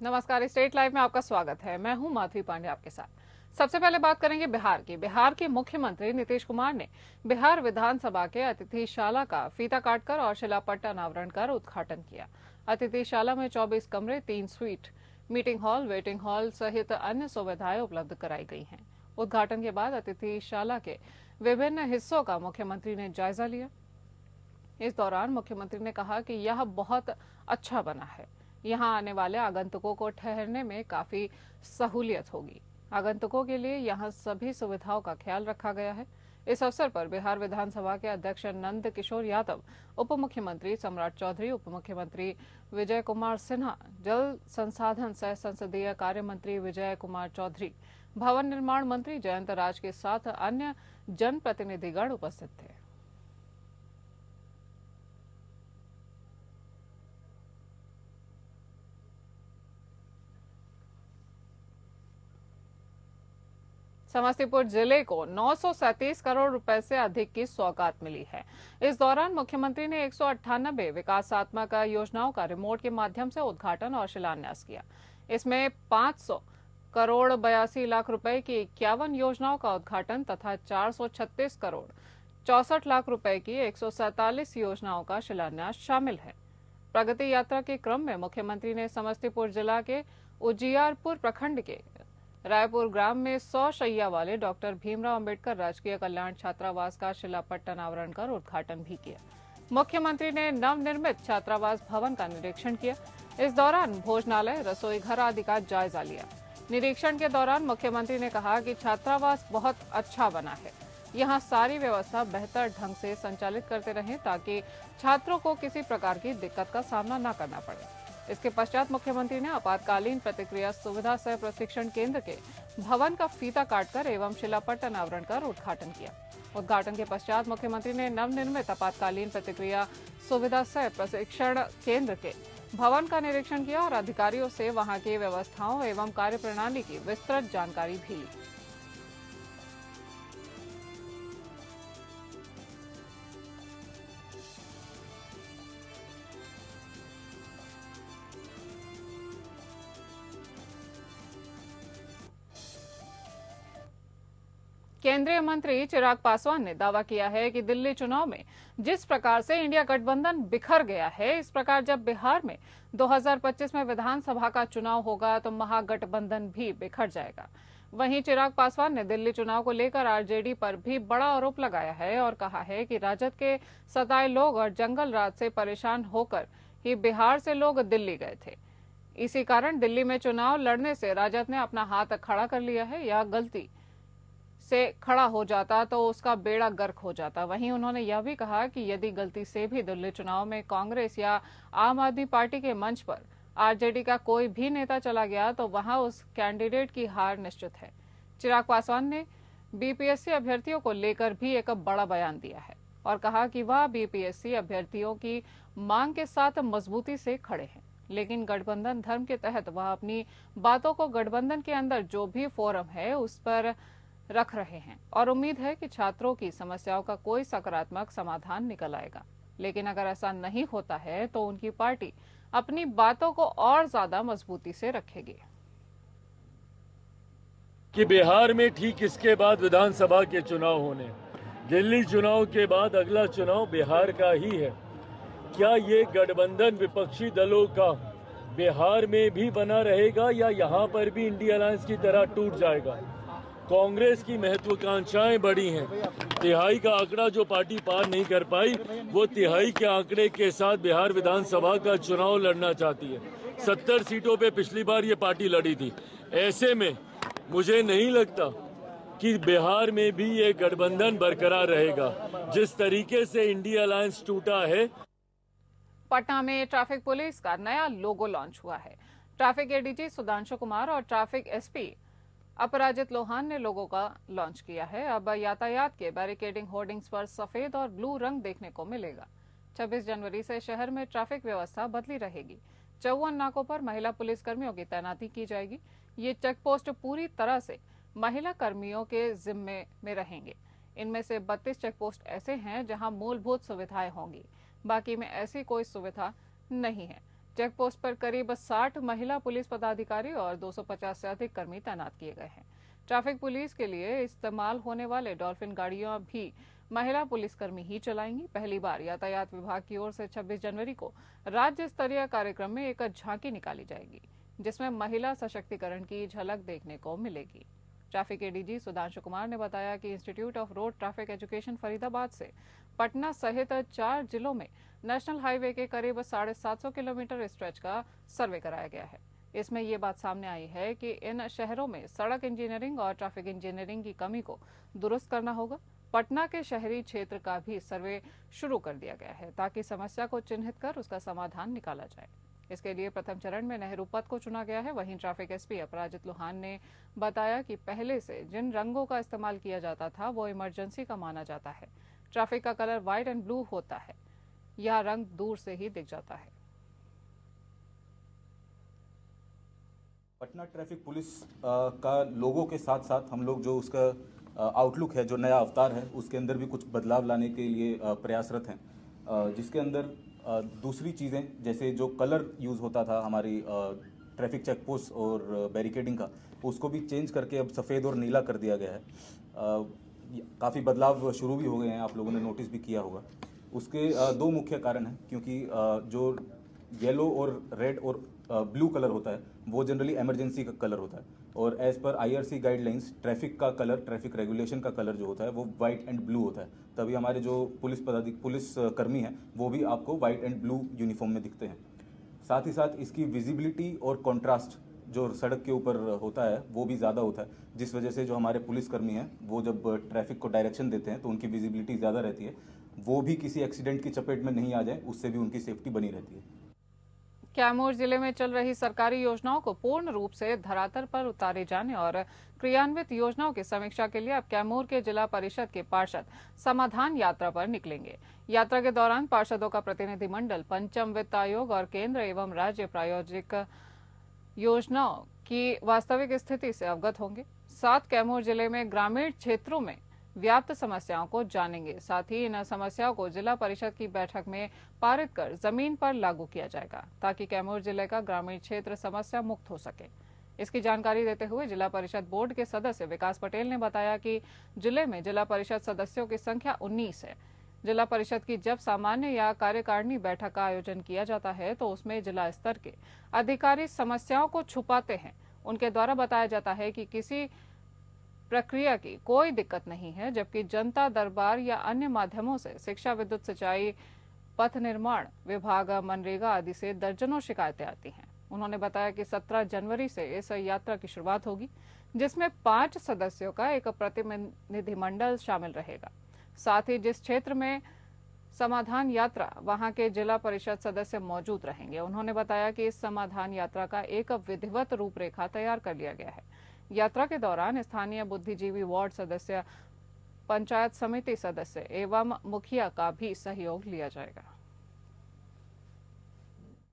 नमस्कार, state live में आपका स्वागत है। मैं हूं माधवी पांडे आपके साथ। सबसे पहले बात करेंगे बिहार की। बिहार के मुख्यमंत्री नीतीश कुमार ने बिहार विधानसभा के अतिथिशाला का फीता काटकर और शिलापट्ट अनावरण कर उद्घाटन किया। अतिथिशाला में 24 कमरे, 3 sweet, meeting hall, waiting hall सहित अन्य सुविधाएं उपलब्ध कराई गई हैं। उद्घाटन के बाद अतिथिशाला के विभिन्न हिस्सों का मुख्यमंत्री ने जायजा लिया। इस दौरान मुख्यमंत्री ने कहा कि यह बहुत अच्छा बना है। यहां आने वाले आगंतुकों को ठहरने में काफी सहूलियत होगी। आगंतुकों के लिए यहां सभी सुविधाओं का ख्याल रखा गया है। इस अवसर पर बिहार विधानसभा के अध्यक्ष नंद किशोर यादव, उप मुख्यमंत्री सम्राट चौधरी, उप मुख्यमंत्री विजय कुमार सिन्हा, जल संसाधन सह संसदीय कार्य मंत्री विजय कुमार चौधरी, भवन निर्माण मंत्री जयंत राज के साथ अन्य जनप्रतिनिधिगण उपस्थित थे। समस्तीपुर जिले को 937 करोड़ रुपए से अधिक की सौगात मिली है। इस दौरान मुख्यमंत्री ने 198 विकासात्मक योजनाओं का रिमोट के माध्यम से उद्घाटन और शिलान्यास किया। इसमें 500 करोड़ 82 लाख रुपए की 51 योजनाओं का उद्घाटन तथा 436 करोड़ 64 लाख रुपए की 147 योजनाओं का शिलान्यास शामिल है। प्रगति यात्रा के क्रम में मुख्यमंत्री ने समस्तीपुर जिला के उजियारपुर प्रखंड के रायपुर ग्राम में 100 शैया वाले डॉक्टर भीमराव अंबेडकर राजकीय कल्याण छात्रावास का शिलापट्ट अनावरण कर उद्घाटन भी किया। मुख्यमंत्री ने नवनिर्मित छात्रावास भवन का निरीक्षण किया। इस दौरान भोजनालय, रसोई घर आदि का जायजा लिया। निरीक्षण के दौरान मुख्यमंत्री ने कहा कि छात्रावास बहुत अच्छा बना है। यहाँ सारी व्यवस्था बेहतर ढंग से संचालित करते रहें ताकि छात्रों को किसी प्रकार की दिक्कत का सामना न करना पड़े। इसके पश्चात मुख्यमंत्री ने आपातकालीन प्रतिक्रिया सुविधा सह प्रशिक्षण केंद्र के भवन का फीता काटकर एवं शिलापट्ट अनावरण कर उद्घाटन किया। उद्घाटन के पश्चात मुख्यमंत्री ने नवनिर्मित आपातकालीन प्रतिक्रिया सुविधा सह प्रशिक्षण केंद्र के भवन का निरीक्षण किया और अधिकारियों से वहां की व्यवस्थाओं एवं कार्यप्रणाली की विस्तृत जानकारी भी ली। केंद्रीय मंत्री चिराग पासवान ने दावा किया है कि दिल्ली चुनाव में जिस प्रकार से इंडिया गठबंधन बिखर गया है, इस प्रकार जब बिहार में 2025 में विधानसभा का चुनाव होगा तो महागठबंधन भी बिखर जाएगा। वहीं चिराग पासवान ने दिल्ली चुनाव को लेकर आरजेडी पर भी बड़ा आरोप लगाया है और कहा है कि राजद के सताए लोग और जंगल राज से परेशान होकर ही बिहार से लोग दिल्ली गए थे। इसी कारण दिल्ली में चुनाव लड़ने से राजद ने अपना हाथ खड़ा कर लिया है। या गलती से खड़ा हो जाता तो उसका बेड़ा गर्क हो जाता। वहीं उन्होंने यह भी कहा कि यदि गलती से भी दिल्ली चुनाव में कांग्रेस या आम आदमी पार्टी के मंच पर आरजेडी का कोई भी नेता चला गया तो वहां उस कैंडिडेट की हार निश्चित है। चिराग पासवान ने बीपीएससी अभ्यर्थियों को लेकर भी एक बड़ा बयान दिया है और कहा कि वह बीपीएससी अभ्यर्थियों की मांग के साथ मजबूती से खड़े हैं, लेकिन गठबंधन धर्म के तहत वह अपनी बातों को गठबंधन के अंदर जो भी फोरम है उस पर रख रहे हैं और उम्मीद है कि छात्रों की समस्याओं का कोई सकारात्मक समाधान निकल आएगा। लेकिन अगर ऐसा नहीं होता है तो उनकी पार्टी अपनी बातों को और ज्यादा मजबूती से रखेगी। कि बिहार में ठीक इसके बाद विधानसभा के चुनाव होने, दिल्ली चुनाव के बाद अगला चुनाव बिहार का ही है। क्या ये गठबंधन विपक्षी दलों का बिहार में भी बना रहेगा या यहाँ पर भी इंडिया अलायंस की तरह टूट जाएगा? कांग्रेस की महत्वाकांक्षाएं बड़ी हैं। तिहाई का आंकड़ा जो पार्टी पार नहीं कर पाई, वो तिहाई के आंकड़े के साथ बिहार विधानसभा का चुनाव लड़ना चाहती है। 70 सीटों पे पिछली बार ये पार्टी लड़ी थी। ऐसे में मुझे नहीं लगता कि बिहार में भी ये गठबंधन बरकरार रहेगा। जिस तरीके से इंडिया अलायंस टूटा है। पटना में ट्रैफिक पुलिस का नया लोगो लॉन्च हुआ है। ट्रैफिक एडीजी सुधांशु कुमार और ट्रैफिक एसपी अपराजित लोहान ने लोगो का लॉन्च किया है। अब यातायात के बैरिकेडिंग होर्डिंग्स पर सफेद और ब्लू रंग देखने को मिलेगा। 26 जनवरी से शहर में ट्रैफिक व्यवस्था बदली रहेगी। 54 नाकों पर महिला पुलिसकर्मियों की तैनाती की जाएगी। ये चेक पोस्ट पूरी तरह से महिला कर्मियों के जिम्मे में रहेंगे। इनमें से 32 चेक पोस्ट ऐसे हैं जहां मूलभूत सुविधाएं होंगी, बाकी में ऐसी कोई सुविधा नहीं है। चेक पोस्ट पर करीब 60 महिला पुलिस पदाधिकारी और 250 से अधिक कर्मी तैनात किए गए हैं। ट्रैफिक पुलिस के लिए इस्तेमाल होने वाले डॉल्फिन गाड़ियां भी महिला पुलिसकर्मी ही चलाएंगी। पहली बार यातायात विभाग की ओर से 26 जनवरी को राज्य स्तरीय कार्यक्रम में एक झांकी निकाली जाएगी, जिसमें महिला सशक्तिकरण की झलक देखने को मिलेगी। ट्रैफिक एडीजी सुधांशु कुमार ने बताया कि institute of road traffic education Faridabad से पटना सहित 4 जिलों में नेशनल हाईवे के करीब 750 किलोमीटर स्ट्रेच का सर्वे कराया गया है। इसमें ये बात सामने आई है कि इन शहरों में सड़क इंजीनियरिंग और ट्रैफिक इंजीनियरिंग की कमी को दुरुस्त करना होगा। पटना के शहरी क्षेत्र का भी सर्वे शुरू कर दिया गया है, ताकि समस्या को चिन्हित कर उसका समाधान निकाला जाए। इसके लिए प्रथम चरण में नेहरू पथ को चुना गया है। वहीं ट्रैफिक एसपी अपराजित लोहान ने बताया कि पहले से जिन रंगों का इस्तेमाल किया जाता था वो इमरजेंसी का माना जाता है। ट्रैफिक का कलर व्हाइट एंड ब्लू होता है। यह रंग दूर से ही दिख जाता है। पटना ट्रैफिक पुलिस का लोगों के साथ साथ हम लोग जो उसका आउटलुक है, जो नया अवतार है, उसके अंदर भी कुछ बदलाव लाने के लिए प्रयासरत हैं, जिसके अंदर दूसरी चीज़ें जैसे जो कलर यूज़ होता था हमारी ट्रैफिक चेक पोस्ट और बैरिकेडिंग का, उसको भी चेंज करके अब सफ़ेद और नीला कर दिया गया है। काफ़ी बदलाव शुरू भी हो गए हैं, आप लोगों ने नोटिस भी किया होगा। उसके दो मुख्य कारण हैं, क्योंकि जो येलो और रेड और ब्लू कलर होता है वो जनरली इमरजेंसी का कलर होता है, और as per IRC guidelines traffic का कलर, ट्रैफिक रेगुलेशन का कलर जो होता है वो वाइट एंड ब्लू होता है। तभी हमारे जो पुलिस कर्मी हैं वो भी आपको वाइट एंड ब्लू यूनिफॉर्म में दिखते हैं। साथ ही साथ इसकी विजिबिलिटी और कॉन्ट्रास्ट जो सड़क के ऊपर होता है वो भी ज़्यादा होता है, जिस वजह से जो हमारे पुलिसकर्मी हैं वो जब ट्रैफिक को डायरेक्शन देते हैं तो उनकी विजिबिलिटी ज़्यादा रहती है। वो भी किसी एक्सीडेंट की चपेट में नहीं आ जाए, उससे भी उनकी सेफ्टी बनी रहती है। कैमूर जिले में चल रही सरकारी योजनाओं को पूर्ण रूप से धरातल पर उतारे जाने और क्रियान्वित योजनाओं की समीक्षा के लिए अब कैमूर के जिला परिषद के पार्षद समाधान यात्रा पर निकलेंगे। यात्रा के दौरान पार्षदों का प्रतिनिधिमंडल पंचम वित्त आयोग और केंद्र एवं राज्य प्रायोजिक योजनाओं की वास्तविक स्थिति से अवगत होंगे। साथ कैमूर जिले में ग्रामीण क्षेत्रों में व्याप्त समस्याओं को जानेंगे। साथ ही इन समस्याओं को जिला परिषद की बैठक में पारित कर जमीन पर लागू किया जाएगा, ताकि कैमूर जिले का ग्रामीण क्षेत्र समस्या मुक्त हो सके। इसकी जानकारी देते हुए जिला परिषद बोर्ड के सदस्य विकास पटेल ने बताया कि जिले में जिला परिषद सदस्यों की संख्या 19 है। जिला परिषद की जब सामान्य या कार्यकारिणी बैठक का आयोजन किया जाता है तो उसमें जिला स्तर के अधिकारी समस्याओं को छुपाते हैं। उनके द्वारा बताया जाता है कि किसी प्रक्रिया की कोई दिक्कत नहीं है, जबकि जनता दरबार या अन्य माध्यमों से शिक्षा, विद्युत, सिंचाई, पथ निर्माण विभाग, मनरेगा आदि से दर्जनों शिकायतें आती हैं। उन्होंने बताया कि 17 जनवरी से इस यात्रा की शुरुआत होगी, जिसमें 5 सदस्यों का एक प्रतिनिधिमंडल शामिल रहेगा। साथ ही जिस क्षेत्र में समाधान यात्रा, वहां के जिला परिषद सदस्य मौजूद रहेंगे। उन्होंने बताया कि इस समाधान यात्रा का एक विधिवत रूपरेखा तैयार कर लिया गया है। यात्रा के दौरान स्थानीय बुद्धिजीवी वार्ड सदस्य, पंचायत समिति सदस्य एवं मुखिया का भी सहयोग लिया जाएगा।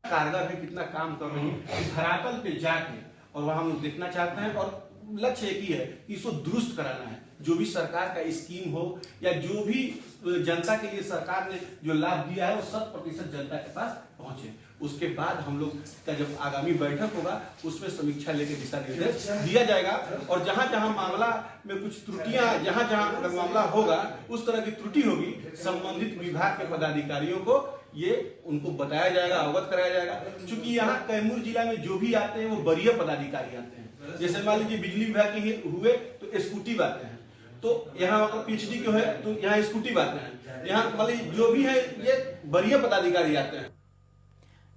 कारगर है, कितना काम कर रही है धरातल पे जाके, और वहां हम लोग देखना चाहते हैं। और लक्ष्य एक ही है कि इसको दुरुस्त कराना है। जो भी सरकार का स्कीम हो या जो भी जनता के लिए सरकार ने जो लाभ दिया है वो 100% जनता के पास पहुंचे। उसके बाद हम लोग का जब आगामी बैठक होगा उसमें समीक्षा लेके दिशा निर्देश दिया जाएगा, और जहां जहां मामला में कुछ त्रुटियां, जहां जहां अगर मामला होगा उस तरह की त्रुटि होगी, संबंधित विभाग के पदाधिकारियों को ये उनको बताया जाएगा, अवगत कराया जाएगा। क्योंकि यहाँ कैमूर जिला में जो भी आते हैं वो वरीय पदाधिकारी आते हैं। जैसे मान लीजिए बिजली विभाग के हुए तो स्कूटी आते हैं, तो यहाँ पीएचडी के है तो यहाँ स्कूटी आते हैं। यहाँ मतलब जो भी है ये वरीय पदाधिकारी आते हैं।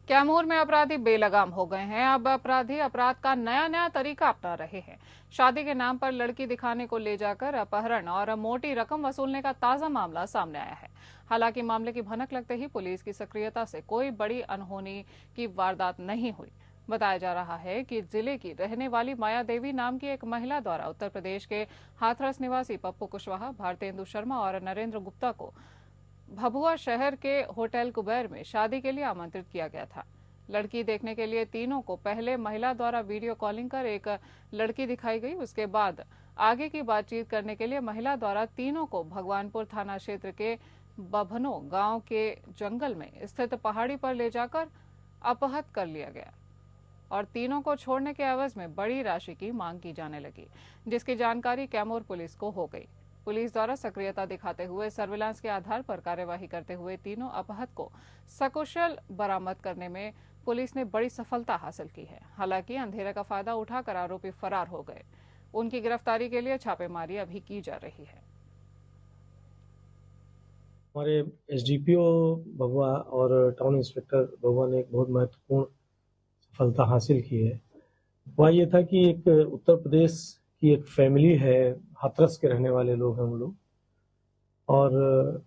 कैमूर में अपराधी बेलगाम हो गए हैं। अब अपराधी अपराध का नया तरीका अपना रहे हैं। शादी के नाम पर लड़की दिखाने को ले जाकर अपहरण और मोटी रकम वसूलने का ताजा मामला सामने आया है। हालांकि मामले की भनक लगते ही पुलिस की सक्रियता से कोई बड़ी अनहोनी की वारदात नहीं हुई। बताया जा रहा है कि जिले की रहने वाली माया देवी नाम की एक महिला द्वारा उत्तर प्रदेश के हाथरस निवासी पप्पू कुशवाहा, भारतेंदु शर्मा और नरेंद्र गुप्ता को भभुआ शहर के होटल कुबेर में शादी के लिए आमंत्रित किया गया था। लड़की देखने के लिए तीनों को पहले महिला द्वारा वीडियो कॉलिंग कर एक लड़की दिखाई गई। उसके बाद आगे की बातचीत करने के लिए महिला द्वारा तीनों को भगवानपुर थाना क्षेत्र के बभनो गांव के जंगल में स्थित पहाड़ी पर ले जाकर अपहृत कर लिया गया और तीनों को छोड़ने के एवज में बड़ी राशि की मांग की जाने लगी, जिसकी जानकारी कैमूर पुलिस को हो गई। पुलिस द्वारा सक्रियता दिखाते हुए सर्विलांस के आधार पर कार्यवाही करते हुए तीनों अपहृत को सकुशल बरामद करने में पुलिस ने बड़ी सफलता हासिल की है। हालांकि अंधेरे का फायदा उठाकर आरोपी फरार हो गए। उनकी गिरफ्तारी के लिए छापेमारी अभी की जा रही है। हमारे एसडीपीओ भभुआ और टाउन इंस्पेक्टर भभुआ ने एक बहुत महत्वपूर्ण सफलता हासिल की है। वह ये था कि एक उत्तर प्रदेश की एक फैमिली है, हाथरस के रहने वाले लोग हैं हम लोग, और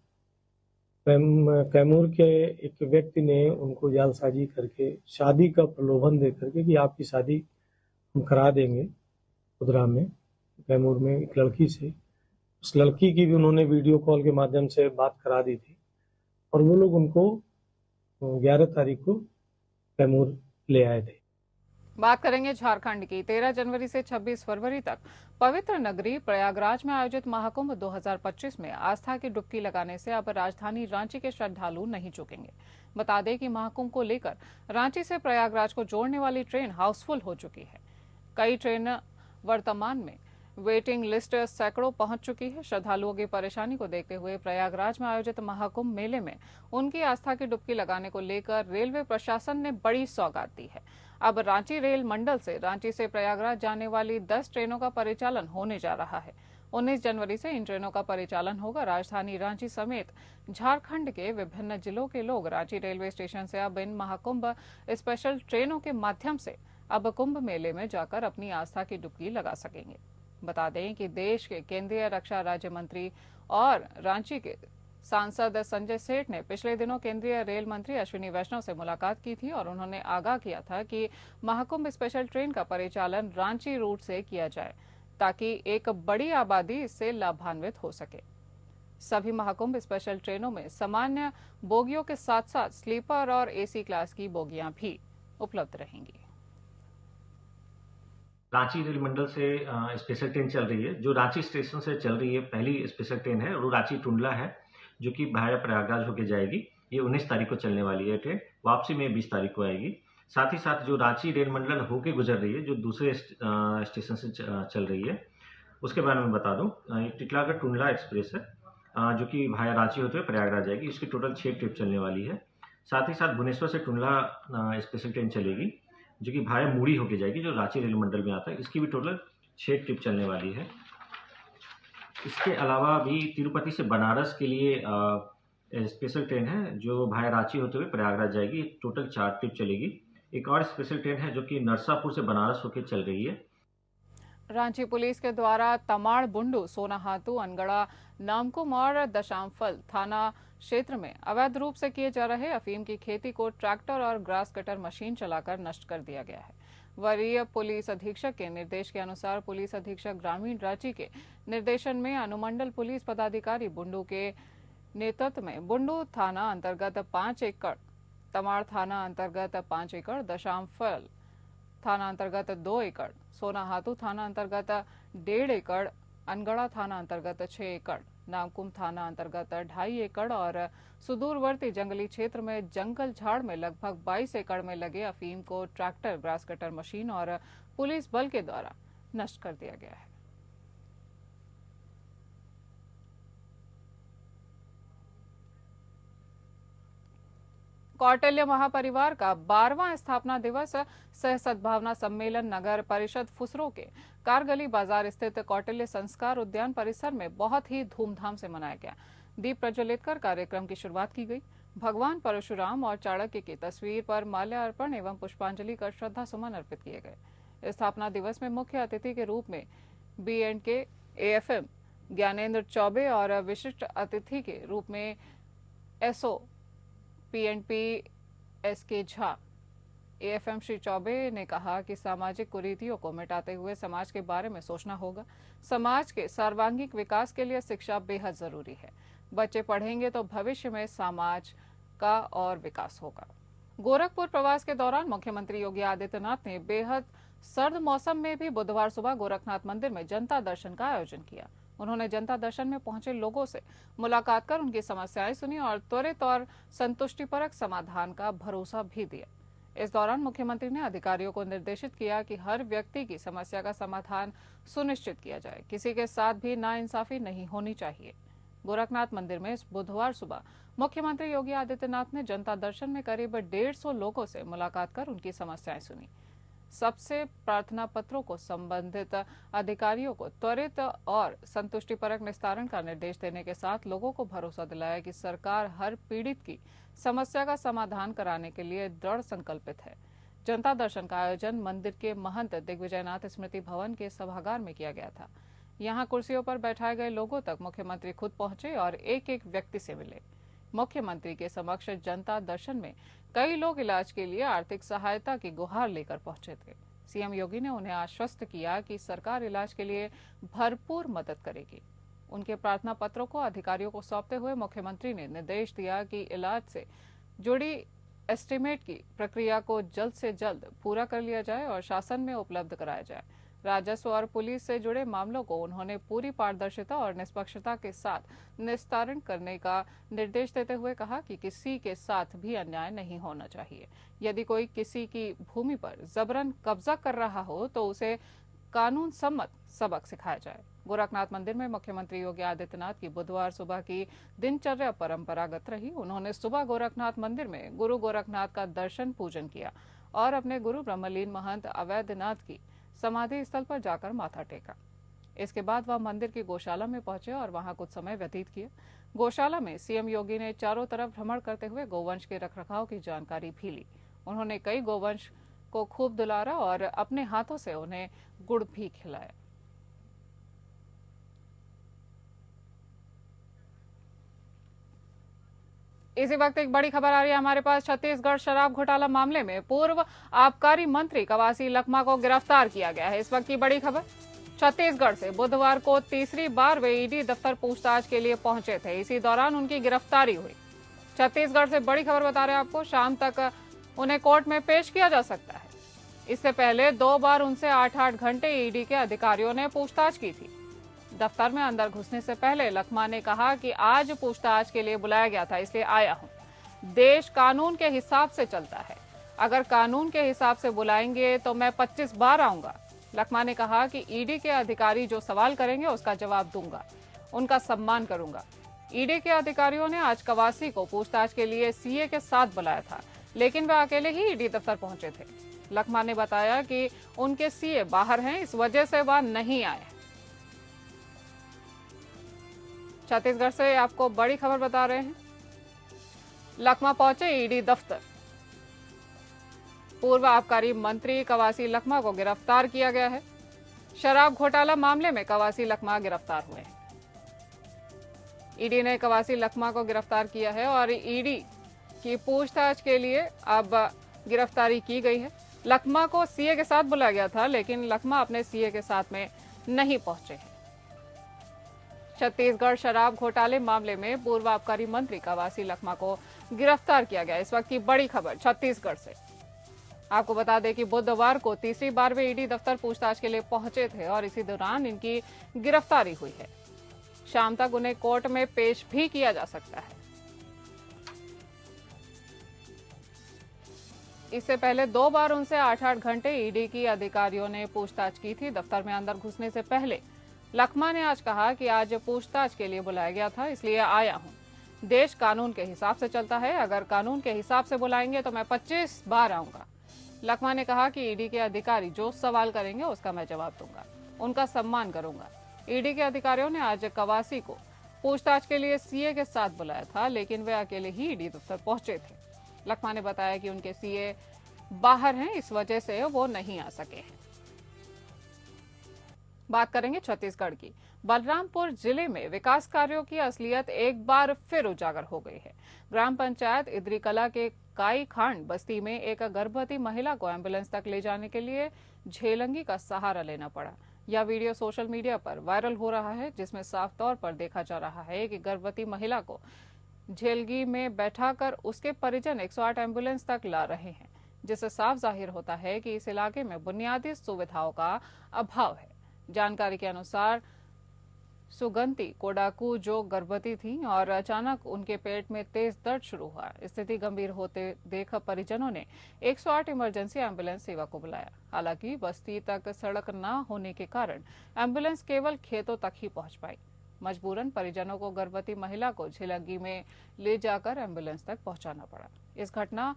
कैमूर के एक व्यक्ति ने उनको जालसाजी करके शादी का प्रलोभन दे करके कि आपकी शादी हम करा देंगे खुदरा में, कैमूर में एक लड़की से। उस लड़की की भी उन्होंने वीडियो कॉल के माध्यम से बात करा दी थी और वो लोग उनको 11 तारीख को कैमूर ले आए थे। बात करेंगे झारखंड की। 13 जनवरी से 26 फरवरी तक पवित्र नगरी प्रयागराज में आयोजित महाकुंभ 2025 में आस्था की डुबकी लगाने से अब राजधानी रांची के श्रद्धालु नहीं चूकेंगे। बता दें कि महाकुंभ को लेकर रांची से प्रयागराज को जोड़ने वाली ट्रेन हाउसफुल हो चुकी है। कई ट्रेन वर्तमान में वेटिंग लिस्ट सैकड़ों पहुंच चुकी है। श्रद्धालुओं की परेशानी को देखते हुए प्रयागराज में आयोजित महाकुंभ मेले में उनकी आस्था की डुबकी लगाने को लेकर रेलवे प्रशासन ने बड़ी सौगात दी है। अब रांची रेल मंडल से रांची से प्रयागराज जाने वाली 10 ट्रेनों का परिचालन होने जा रहा है। 19 जनवरी से इन ट्रेनों का परिचालन होगा। राजधानी रांची समेत झारखंड के विभिन्न जिलों के लोग रांची रेलवे स्टेशन से अब इन महाकुंभ स्पेशल ट्रेनों के माध्यम से अब कुंभ मेले में जाकर अपनी आस्था की डुबकी लगा सकेंगे। बता दें कि देश के केंद्रीय रक्षा राज्य मंत्री और रांची के सांसद संजय सेठ ने पिछले दिनों केंद्रीय रेल मंत्री अश्विनी वैष्णव से मुलाकात की थी और उन्होंने आगाह किया था कि महाकुंभ स्पेशल ट्रेन का परिचालन रांची रूट से किया जाए ताकि एक बड़ी आबादी इससे लाभान्वित हो सके। सभी महाकुंभ स्पेशल ट्रेनों में सामान्य बोगियों के साथ साथ स्लीपर और एसी क्लास की बोगियां भी उपलब्ध रहेंगी। रांची रेल मंडल से स्पेशल ट्रेन चल रही है, जो रांची स्टेशन से चल रही है। पहली स्पेशल ट्रेन है वो रांची टुंडला है, जो कि भाया प्रयागराज होकर जाएगी। ये 19 तारीख को चलने वाली है ट्रेन, वापसी में 20 तारीख को आएगी। साथ ही साथ जो रांची रेल मंडल होके गुजर रही है, जो दूसरे स्टेशन से चल रही है, उसके बारे में बता दूं। एक टिटलागढ़ टुंडला एक्सप्रेस है, जो कि भाया रांची होते हुए प्रयागराज जाएगी। इसकी टोटल 6 ट्रिप चलने वाली है। साथ ही साथ भुवनेश्वर से टुंडला स्पेशल ट्रेन चलेगी, जो कि भाया मूड़ी होके जाएगी, जो रांची रेल मंडल में आता है। इसकी भी टोटल 6 ट्रिप चलने वाली है। इसके अलावा भी तिरुपति से बनारस के लिए स्पेशल ट्रेन है, जो भाया रांची होते हुए प्रयागराज जाएगी। टोटल 4 ट्रिप चलेगी। एक और स्पेशल ट्रेन है जो कि नरसापुर से बनारस होकर चल रही है। रांची पुलिस के द्वारा तमाड़ बुंडू, सोनाहातू, अनगड़ा, नामकुम और दशामफल थाना क्षेत्र में अवैध रूप से किए जा रहे अफीम की खेती को ट्रैक्टर और ग्रास कटर मशीन चलाकर नष्ट कर दिया गया है। वरीय पुलिस अधीक्षक के निर्देश के अनुसार पुलिस अधीक्षक ग्रामीण रांची के निर्देशन में अनुमंडल पुलिस पदाधिकारी बुंडू के नेतृत्व में बुंडू थाना अंतर्गत 5 एकड़, तमाड़ थाना अंतर्गत 5 एकड़, दशामफल थाना अंतर्गत 2 एकड़, सोनाहातू थाना अंतर्गत 1.5 एकड़, अनगड़ा थाना अंतर्गत 6 एकड़, नामकुम थाना अंतर्गत 2.5 एकड़ और सुदूरवर्ती जंगली क्षेत्र में जंगल झाड़ में लगभग 22 एकड़ में लगे अफीम को ट्रैक्टर, ग्रास कटर मशीन और पुलिस बल के द्वारा नष्ट कर दिया गया है। कौटिल्य महापरिवार का 12वां स्थापना दिवस सह सद्भावना सम्मेलन नगर परिषद फुसरो के कारगली बाजार स्थित कौटिल्य संस्कार उद्यान परिसर में बहुत ही धूमधाम से मनाया गया। दीप प्रज्वलित कर कार्यक्रम की शुरुआत की गई। भगवान परशुराम और चाणक्य की तस्वीर पर माल्यार्पण एवं पुष्पांजलि कर श्रद्धा सुमन अर्पित किए गए। स्थापना दिवस में मुख्य अतिथि के रूप में B&K AFM ज्ञानेंद्र चौबे और विशिष्ट अतिथि के रूप में SO PNP SK Jha. AFM Shri Choubey ने कहा कि सामाजिक कुरीतियों को मिटाते हुए समाज के बारे में सोचना होगा। समाज के सर्वांगीण विकास के लिए शिक्षा बेहद जरूरी है। बच्चे पढ़ेंगे तो भविष्य में समाज का और विकास होगा। गोरखपुर प्रवास के दौरान मुख्यमंत्री योगी आदित्यनाथ ने बेहद सर्द मौसम में भी बुधवार सुबह गोरखनाथ मंदिर में जनता दर्शन का आयोजन किया। उन्होंने जनता दर्शन में पहुंचे लोगों से मुलाकात कर उनकी समस्याएं सुनी और त्वरित और संतुष्टिपरक समाधान का भरोसा भी दिया। इस दौरान मुख्यमंत्री ने अधिकारियों को निर्देशित किया कि हर व्यक्ति की समस्या का समाधान सुनिश्चित किया जाए, किसी के साथ भी नाइंसाफी नहीं होनी चाहिए। गोरखनाथ मंदिर में इस बुधवार सुबह मुख्यमंत्री योगी आदित्यनाथ ने जनता दर्शन में करीब 150 लोगों से मुलाकात कर उनकी समस्याएं सुनी। सबसे प्रार्थना पत्रों को संबंधित अधिकारियों को त्वरित और संतुष्टिपरक निस्तारण का निर्देश देने के साथ लोगों को भरोसा दिलाया कि सरकार हर पीड़ित की समस्या का समाधान कराने के लिए दृढ़ संकल्पित है। जनता दर्शन का आयोजन मंदिर के महंत दिग्विजयनाथ स्मृति भवन के सभागार में किया गया था। यहाँ कुर्सियों पर बैठाए गए लोगों तक मुख्यमंत्री खुद पहुंचे और एक एक व्यक्ति से मिले। मुख्यमंत्री के समक्ष जनता दर्शन में कई लोग इलाज के लिए आर्थिक सहायता की गुहार लेकर पहुंचे थे। सीएम योगी ने उन्हें आश्वस्त किया कि सरकार इलाज के लिए भरपूर मदद करेगी। उनके प्रार्थना पत्रों को अधिकारियों को सौंपते हुए मुख्यमंत्री ने निर्देश दिया कि इलाज से जुड़ी एस्टीमेट की प्रक्रिया को जल्द से जल्द पूरा कर लिया जाए और शासन में उपलब्ध कराया जाए। राजस्व और पुलिस से जुड़े मामलों को उन्होंने पूरी पारदर्शिता और निष्पक्षता के साथ निस्तारण करने का निर्देश देते हुए कहा कि किसी के साथ भी अन्याय नहीं होना चाहिए। यदि कोई किसी की भूमि पर जबरन कब्जा कर रहा हो तो उसे कानून सम्मत सबक सिखाया जाए। गोरखनाथ मंदिर में मुख्यमंत्री योगी आदित्यनाथ की बुधवार सुबह की दिनचर्या परंपरागत रही। उन्होंने सुबह गोरखनाथ मंदिर में गुरु गोरखनाथ का दर्शन पूजन किया और अपने गुरु ब्रह्मलीन महंत अवैधनाथ की समाधि स्थल पर जाकर माथा टेका। इसके बाद वह मंदिर की गौशाला में पहुंचे और वहां कुछ समय व्यतीत किया। गौशाला में सीएम योगी ने चारों तरफ भ्रमण करते हुए गौवंश के रखरखाव की जानकारी भी ली। उन्होंने कई गौवंश को खूब दुलारा और अपने हाथों से उन्हें गुड़ भी खिलाया। इसी वक्त एक बड़ी खबर आ रही है हमारे पास। छत्तीसगढ़ शराब घोटाला मामले में पूर्व आबकारी मंत्री कवासी लखमा को गिरफ्तार किया गया है। इस वक्त की बड़ी खबर, छत्तीसगढ़ से बुधवार को तीसरी बार वे ईडी दफ्तर पूछताछ के लिए पहुंचे थे। इसी दौरान उनकी गिरफ्तारी हुई। छत्तीसगढ़ से बड़ी खबर बता रहे हैं आपको, शाम तक उन्हें कोर्ट में पेश किया जा सकता है। इससे पहले 2 बार उनसे 8-8 घंटे ईडी के अधिकारियों ने पूछताछ की थी। दफ्तर में अंदर घुसने से पहले लखमा ने कहा कि आज पूछताछ के लिए बुलाया गया था, इसलिए आया हूं। देश कानून के हिसाब से चलता है, अगर कानून के हिसाब से बुलाएंगे तो मैं 25 बार आऊंगा। लखमा ने कहा कि ईडी के अधिकारी जो सवाल करेंगे उसका जवाब दूंगा, उनका सम्मान करूंगा। ईडी के अधिकारियों ने आज कवासी को पूछताछ के लिए सीए के साथ बुलाया था, लेकिन वे अकेले ही ईडी दफ्तर पहुंचे थे। लखमा ने बताया कि उनके सीए बाहर हैं, इस वजह से वह नहीं आए। छत्तीसगढ़ से आपको बड़ी खबर बता रहे हैं, लखमा पहुंचे ईडी दफ्तर। पूर्व आबकारी मंत्री कवासी लखमा को गिरफ्तार किया गया है। शराब घोटाला मामले में कवासी लखमा गिरफ्तार हुए हैं। ईडी ने कवासी लखमा को गिरफ्तार किया है और ईडी की पूछताछ के लिए अब गिरफ्तारी की गई है। लखमा को सीए के साथ बुलाया गया था, लेकिन लखमा अपने सीए के साथ में नहीं पहुंचे हैं। छत्तीसगढ़ शराब घोटाले मामले में पूर्व आबकारी मंत्री कवासी लखमा को गिरफ्तार किया गया। इस वक्त की बड़ी खबर छत्तीसगढ़ से, आपको बता दें कि बुधवार को तीसरी बार वे ईडी दफ्तर पूछताछ के लिए पहुंचे थे और इसी दौरान इनकी गिरफ्तारी हुई है। शाम तक उन्हें कोर्ट में पेश भी किया जा सकता है। इससे पहले 2 बार उनसे 8-8 घंटे ईडी की अधिकारियों ने पूछताछ की थी। दफ्तर में अंदर घुसने से पहले लखमा ने आज कहा कि आज पूछताछ के लिए बुलाया गया था, इसलिए आया हूं। देश कानून के हिसाब से चलता है, अगर कानून के हिसाब से बुलाएंगे तो मैं 25 बार आऊंगा। लखमा ने कहा कि ईडी के अधिकारी जो सवाल करेंगे उसका मैं जवाब दूंगा, उनका सम्मान करूंगा। ईडी के अधिकारियों ने आज कवासी को पूछताछ के लिए सीए के साथ बुलाया था, लेकिन वे अकेले ही ईडी दफ्तर पहुंचे थे। लखमा ने बताया कि उनके सीए बाहर हैं, इस वजह से वो नहीं आ सके हैं। बात करेंगे छत्तीसगढ़ की। बलरामपुर जिले में विकास कार्यों की असलियत एक बार फिर उजागर हो गई है। ग्राम पंचायत इदरीकला के काई खांड बस्ती में एक गर्भवती महिला को एम्बुलेंस तक ले जाने के लिए झेलंगी का सहारा लेना पड़ा। यह वीडियो सोशल मीडिया पर वायरल हो रहा है, जिसमें साफ तौर पर देखा जा रहा है कि गर्भवती महिला को झेलगी में बैठाकर उसके परिजन 108 एम्बुलेंस तक ला रहे हैं, जिससे साफ जाहिर होता है कि इस इलाके में बुनियादी सुविधाओं का अभाव है। जानकारी के अनुसार सुगंती कोडाकू जो गर्भवती थी और अचानक उनके पेट में तेज दर्द शुरू हुआ। स्थिति गंभीर होते देख परिजनों ने 108 इमरजेंसी एम्बुलेंस सेवा को बुलाया। हालांकि बस्ती तक सड़क न होने के कारण एम्बुलेंस केवल खेतों तक ही पहुंच पाई। मजबूरन परिजनों को गर्भवती महिला को झिलंगी में ले जाकर एम्बुलेंस तक पहुंचाना पड़ा। इस घटना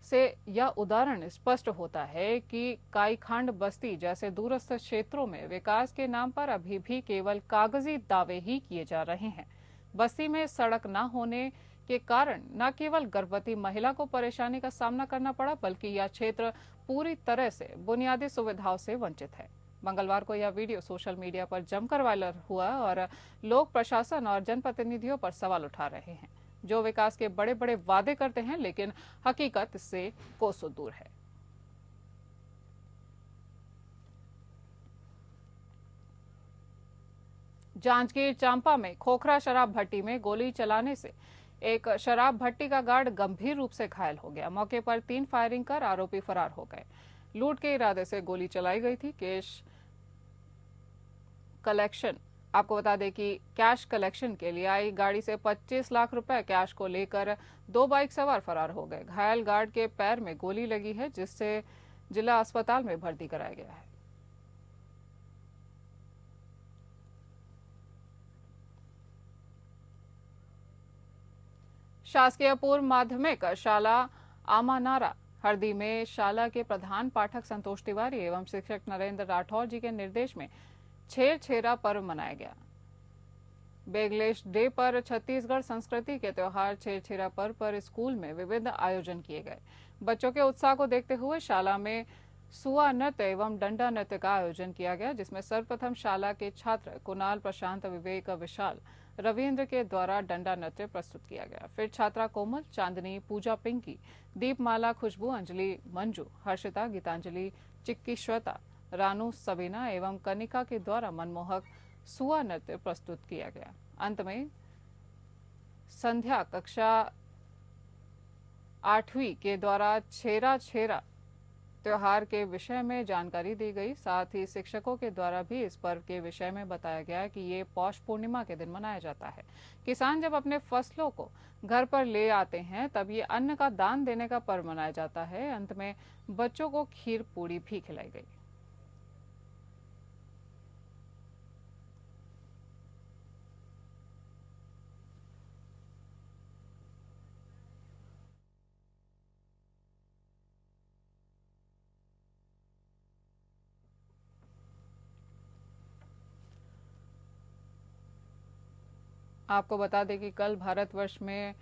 से यह उदाहरण स्पष्ट होता है कि काईखांड बस्ती जैसे दूरस्थ क्षेत्रों में विकास के नाम पर अभी भी केवल कागजी दावे ही किए जा रहे हैं। बस्ती में सड़क न होने के कारण न केवल गर्भवती महिला को परेशानी का सामना करना पड़ा, बल्कि यह क्षेत्र पूरी तरह से बुनियादी सुविधाओं से वंचित है। मंगलवार को यह वीडियो सोशल मीडिया पर जमकर वायरल हुआ और लोग प्रशासन और जनप्रतिनिधियों पर सवाल उठा रहे हैं, जो विकास के बड़े बड़े वादे करते हैं लेकिन हकीकत इससे कोसों दूर है। जांजगीर चांपा में खोखरा शराब भट्टी में गोली चलाने से एक शराब भट्टी का गार्ड गंभीर रूप से घायल हो गया। मौके पर 3 फायरिंग कर आरोपी फरार हो गए। लूट के इरादे से गोली चलाई गई थी। आपको बता दें कि कैश कलेक्शन के लिए आई गाड़ी से 25 लाख रुपए कैश को लेकर 2 बाइक सवार फरार हो गए। घायल गार्ड के पैर में गोली लगी है, जिससे जिला अस्पताल में भर्ती कराया गया है। शासकीय पूर्व माध्यमिक शाला आमानारा हरदी में शाला के प्रधान पाठक संतोष तिवारी एवं शिक्षक नरेंद्र राठौर जी के निर्देश में छेरछेरा पर्व मनाया गया। बेगलेश डे पर छत्तीसगढ़ संस्कृति के त्योहार छेरछेरा पर्व पर स्कूल में विविध आयोजन किए गए। बच्चों के उत्साह को देखते हुए शाला में सुआ नृत्य एवं डंडा नृत्य का आयोजन किया गया, जिसमें सर्वप्रथम शाला के छात्र कुणाल, प्रशांत, विवेक, विशाल, रविंद्र के द्वारा डंडा नृत्य प्रस्तुत किया गया। फिर छात्रा कोमल, चांदनी, पूजा, पिंकी, दीपमाला, खुशबू, अंजलि, मंजू, हर्षिता, गीतांजलि, चिक्की, श्वेता, रानू, सबीना एवं कनिका के द्वारा मनमोहक सुआ नृत्य प्रस्तुत किया गया। अंत में संध्या कक्षा 8वीं के द्वारा छेरा छेरा त्योहार के विषय में जानकारी दी गई। साथ ही शिक्षकों के द्वारा भी इस पर्व के विषय में बताया गया कि ये पौष पूर्णिमा के दिन मनाया जाता है। किसान जब अपने फसलों को घर पर ले आते हैं तब ये अन्न का दान देने का पर्व मनाया जाता है। अंत में बच्चों को खीर पूड़ी भी खिलाई गई। आपको बता दें कि कल भारतवर्ष में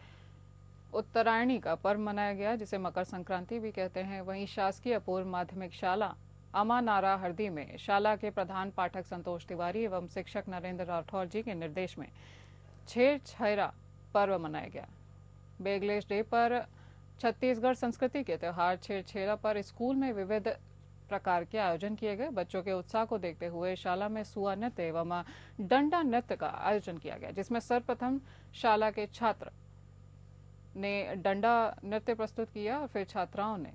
उत्तरायणी का पर्व मनाया गया, जिसे मकर संक्रांति भी कहते हैं। वहीं शासकीय पूर्व माध्यमिक शाला अमानारा हरदी में शाला के प्रधान पाठक संतोष तिवारी एवं शिक्षक नरेंद्र राठौर जी के निर्देश में छेरछेरा पर्व मनाया गया। बेगलेश डे पर छत्तीसगढ़ संस्कृति के त्योहार छेरछेरा पर स्कूल में विविध प्रकार के आयोजन किए गए। बच्चों के उत्साह को देखते हुए शाला में सुआ नृत्य एवं डंडा नृत्य का आयोजन किया गया, जिसमें सर्वप्रथम शाला के छात्र ने डंडा नृत्य प्रस्तुत किया और फिर छात्राओं ने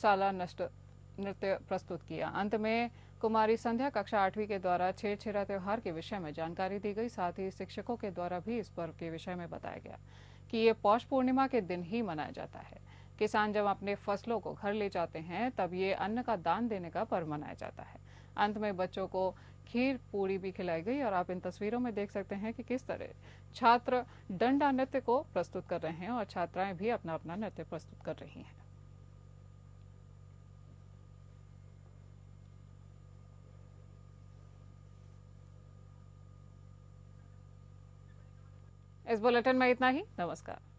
शाला नृत्य प्रस्तुत किया। अंत में कुमारी संध्या कक्षा 8वीं के द्वारा छेरछेरा त्योहार के विषय में जानकारी दी गई। साथ ही शिक्षकों के द्वारा भी इस पर्व के विषय में बताया गया कि ये पौष पूर्णिमा के दिन ही मनाया जाता है। किसान जब अपने फसलों को घर ले जाते हैं तब ये अन्न का दान देने का पर्व मनाया जाता है। अंत में बच्चों को खीर पूड़ी भी खिलाई गई और आप इन तस्वीरों में देख सकते हैं कि किस तरह छात्र डंडा नृत्य को प्रस्तुत कर रहे हैं और छात्राएं भी अपना अपना नृत्य प्रस्तुत कर रही हैं। इस बुलेटिन में इतना ही। नमस्कार।